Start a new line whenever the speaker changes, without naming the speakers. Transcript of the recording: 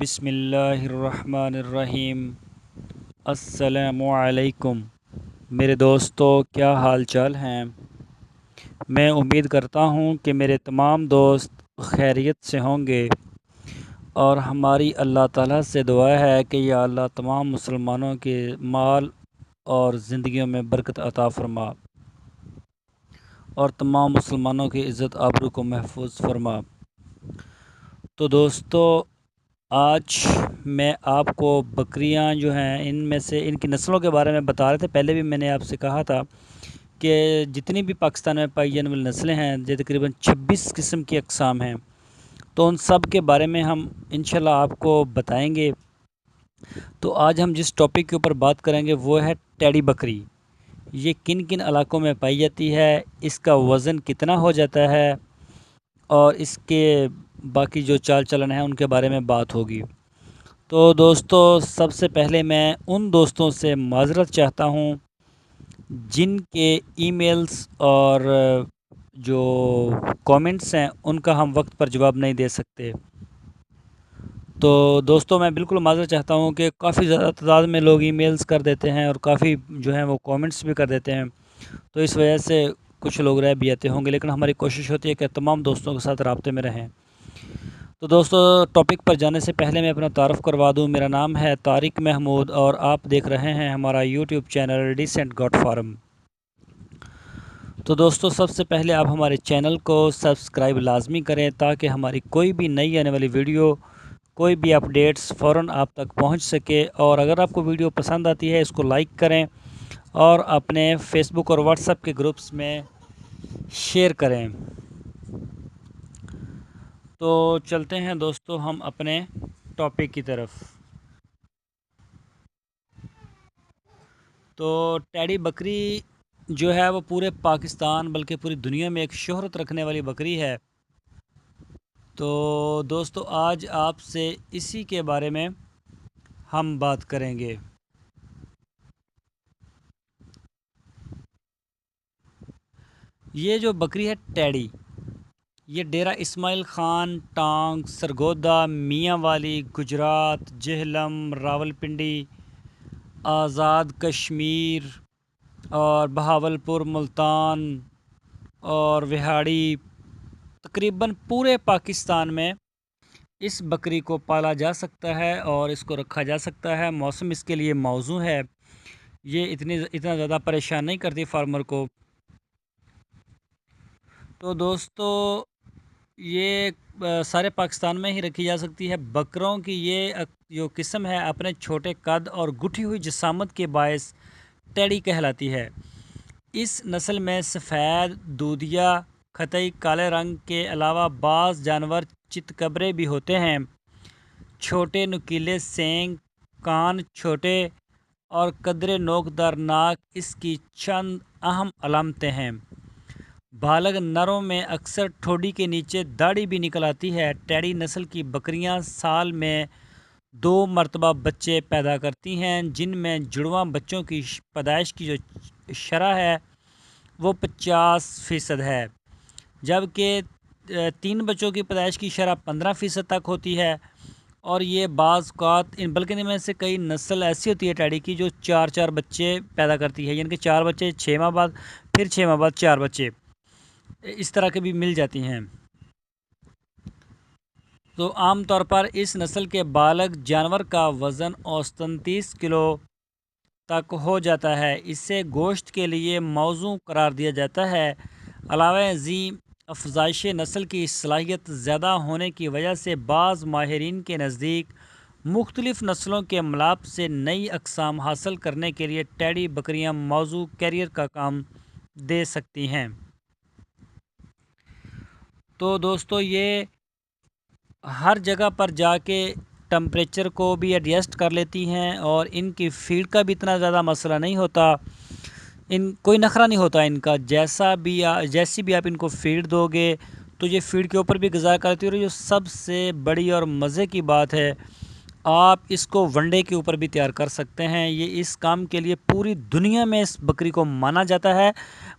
بسم اللہ الرحمن الرحیم۔ السلام علیکم میرے دوستو، کیا حال چال ہیں؟ میں امید کرتا ہوں کہ میرے تمام دوست خیریت سے ہوں گے، اور ہماری اللہ تعالیٰ سے دعا ہے کہ یا اللہ تمام مسلمانوں کے مال اور زندگیوں میں برکت عطا فرما، اور تمام مسلمانوں کی عزت آبرو کو محفوظ فرما۔ تو دوستو، آج میں آپ کو بکریاں جو ہیں ان کی نسلوں کے بارے میں بتا رہے تھے۔ پہلے بھی میں نے آپ سے کہا تھا کہ جتنی بھی پاکستان میں پائی جانے والی نسلیں ہیں، جو تقریباً 26 قسم کی اقسام ہیں، تو ان سب کے بارے میں ہم انشاءاللہ آپ کو بتائیں گے۔ تو آج ہم جس ٹاپک کے اوپر بات کریں گے وہ ہے ٹیڈی بکری۔ یہ کن کن علاقوں میں پائی جاتی ہے، اس کا وزن کتنا ہو جاتا ہے، اور اس کے باقی جو چال چلن ہیں ان کے بارے میں بات ہوگی۔ تو دوستو، سب سے پہلے میں ان دوستوں سے معذرت چاہتا ہوں جن کے ای میلز اور جو کومنٹس ہیں ان کا ہم وقت پر جواب نہیں دے سکتے۔ تو دوستو، میں بالکل معذرت چاہتا ہوں کہ کافی زیادہ تعداد میں لوگ ای میلز کر دیتے ہیں اور کافی جو ہیں وہ کومنٹس بھی کر دیتے ہیں، تو اس وجہ سے کچھ لوگ رہ بھی جاتے ہوں گے، لیکن ہماری کوشش ہوتی ہے کہ تمام دوستوں کے ساتھ رابطے میں رہیں۔ تو دوستو، ٹاپک پر جانے سے پہلے میں اپنا تعارف کروا دوں۔ میرا نام ہے طارق محمود، اور آپ دیکھ رہے ہیں ہمارا YouTube channel decent got form. تو دوستو، سب سے پہلے آپ ہمارے چینل کو سبسکرائب لازمی کریں تاکہ ہماری کوئی بھی نئی آنے والی ویڈیو، کوئی بھی اپڈیٹس فوراً آپ تک پہنچ سکے۔ اور اگر آپ کو ویڈیو پسند آتی ہے، اس کو لائک کریں اور اپنے فیس بک اور واٹس ایپ کے گروپس میں شیئر کریں۔ تو چلتے ہیں دوستو ہم اپنے ٹاپک کی طرف۔ تو ٹیڈی بکری جو ہے وہ پورے پاکستان بلکہ پوری دنیا میں ایک شہرت رکھنے والی بکری ہے۔ تو دوستو، آج آپ سے اسی کے بارے میں ہم بات کریں گے۔ یہ جو بکری ہے ٹیڈی، یہ ڈیرہ اسماعیل خان، ٹانگ، سرگودا، میاں والی، گجرات، جہلم، راولپنڈی، آزاد کشمیر اور بہاولپور، ملتان اور وہاڑی، تقریباً پورے پاکستان میں اس بکری کو پالا جا سکتا ہے اور اس کو رکھا جا سکتا ہے۔ موسم اس کے لیے موزوں ہے، یہ اتنا زیادہ پریشان نہیں کرتی فارمر کو۔ تو دوستو، یہ سارے پاکستان میں ہی رکھی جا سکتی ہے۔ بکروں کی یہ جو قسم ہے اپنے چھوٹے قد اور گٹھی ہوئی جسامت کے باعث ٹیڈی کہلاتی ہے۔ اس نسل میں سفید، دودھیا، خطئی کالے رنگ کے علاوہ بعض جانور چتکبرے بھی ہوتے ہیں۔ چھوٹے نوکیلے سینگ، کان چھوٹے اور قدرے نوکدار ناک اس کی چند اہم علامتیں ہیں۔ بالغ نروں میں اکثر ٹھوڑی کے نیچے داڑھی بھی نکل آتی ہے۔ ٹیڈی نسل کی بکریاں سال میں 2 مرتبہ بچے پیدا کرتی ہیں، جن میں جڑواں بچوں کی پیدائش کی جو شرح ہے وہ 50% ہے، جبکہ 3 بچوں کی پیدائش کی شرح 15% تک ہوتی ہے۔ اور یہ بعض اوقات بلکہ ان میں سے کئی نسل ایسی ہوتی ہے ٹیڈی کی جو 4 بچے پیدا کرتی ہے، یعنی کہ 4 بچے 6 ماہ بعد، پھر 6 ماہ بعد 4 بچے، اس طرح کے بھی مل جاتی ہیں۔ تو عام طور پر اس نسل کے بالغ جانور کا وزن اوسطاً 30 کلو تک ہو جاتا ہے۔ اسے گوشت کے لیے موزوں قرار دیا جاتا ہے۔ علاوہ ازیں افزائش نسل کی صلاحیت زیادہ ہونے کی وجہ سے بعض ماہرین کے نزدیک مختلف نسلوں کے ملاپ سے نئی اقسام حاصل کرنے کے لیے ٹیڈی بکریاں موزوں کیریئر کا کام دے سکتی ہیں۔ تو دوستو، یہ ہر جگہ پر جا کے ٹمپریچر کو بھی ایڈجسٹ کر لیتی ہیں، اور ان کی فیڈ کا بھی اتنا زیادہ مسئلہ نہیں ہوتا، کوئی نخرہ نہیں ہوتا ان کا۔ جیسی بھی آپ ان کو فیڈ دو گے تو یہ فیڈ کے اوپر بھی غذا کرتی ہے، اور جو سب سے بڑی اور مزے کی بات ہے، آپ اس کو ونڈے کے اوپر بھی تیار کر سکتے ہیں۔ یہ اس کام کے لیے پوری دنیا میں اس بکری کو مانا جاتا ہے،